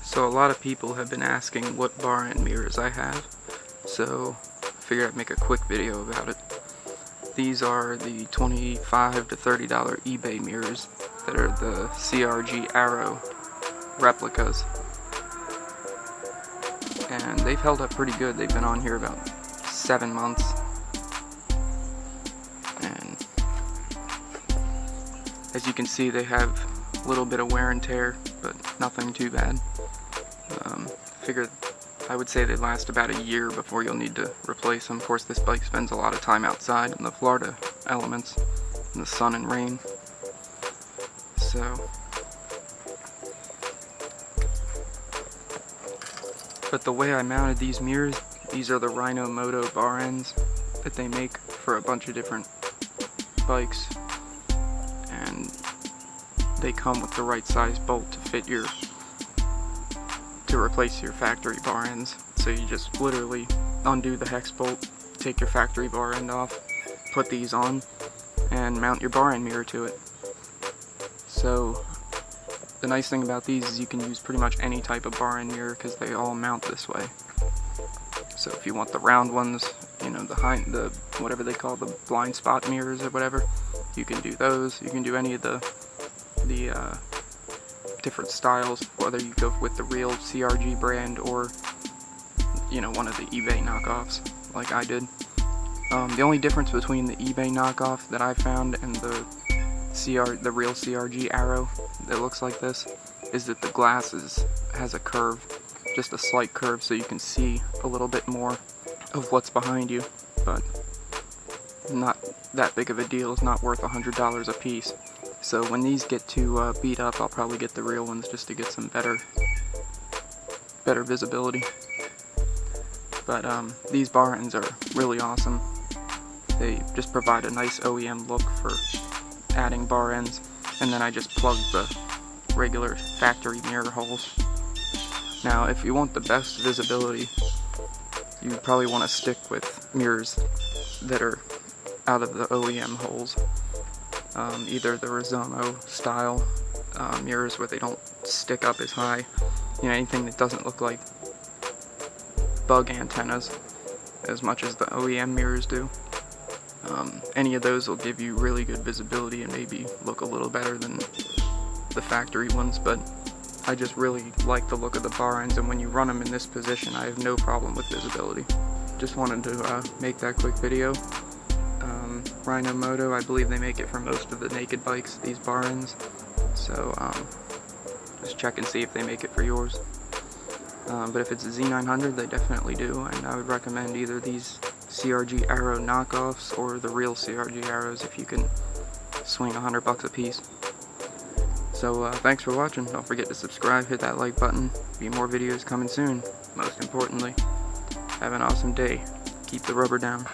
So a lot of people have been asking what bar end mirrors I have, so I figured I'd make a quick video about it. These are the $25 to $30 eBay mirrors that are the CRG Arrow replicas. And they've held up pretty good. They've been on here about 7 months. And as you can see, they have a little bit of wear and tear, but nothing too bad. Figured I would say they last about a year before you'll need to replace them. Of course, this bike spends a lot of time outside in the Florida elements, in the sun and rain. But the way I mounted these mirrors, these are the RhinoMoto bar ends that they make for a bunch of different bikes, and they come with the right size bolt to fit to replace your factory bar ends. So you just literally undo the hex bolt, take your factory bar end off, put these on, and mount your bar end mirror to it. So the nice thing about these is you can use pretty much any type of bar end mirror because they all mount this way. So if you want the round ones, you know, the whatever they call the blind spot mirrors or whatever, you can do those. You can do any of the different styles, whether you go with the real CRG brand or, you know, one of the eBay knockoffs like I did. The only difference between the eBay knockoff that I found and the real CRG Arrow that looks like this is that the glass has a curve, just a slight curve, so you can see a little bit more of what's behind you, but not that big of a deal. It's not worth $100 a piece. So when these get too beat up, I'll probably get the real ones just to get some better visibility. But these bar ends are really awesome. They just provide a nice OEM look for adding bar ends, and then I just plug the regular factory mirror holes. Now, if you want the best visibility, you probably want to stick with mirrors that are out of the OEM holes. Either the Rizomo style mirrors where they don't stick up as high, you know, anything that doesn't look like bug antennas as much as the OEM mirrors do. Any of those will give you really good visibility and maybe look a little better than the factory ones, but I just really like the look of the bar ends, and when you run them in this position, I have no problem with visibility. Just wanted to make that quick video. RhinoMoto, I believe they make it for most of the naked bikes, these bar ends, so just check and see if they make it for yours. But if it's a Z900, they definitely do, and I would recommend either these CRG Arrow knockoffs or the real CRG Arrows if you can swing $100 a piece. So thanks for watching. Don't forget to subscribe, hit that like button. Be more videos coming soon. Most importantly, have an awesome day. Keep the rubber down.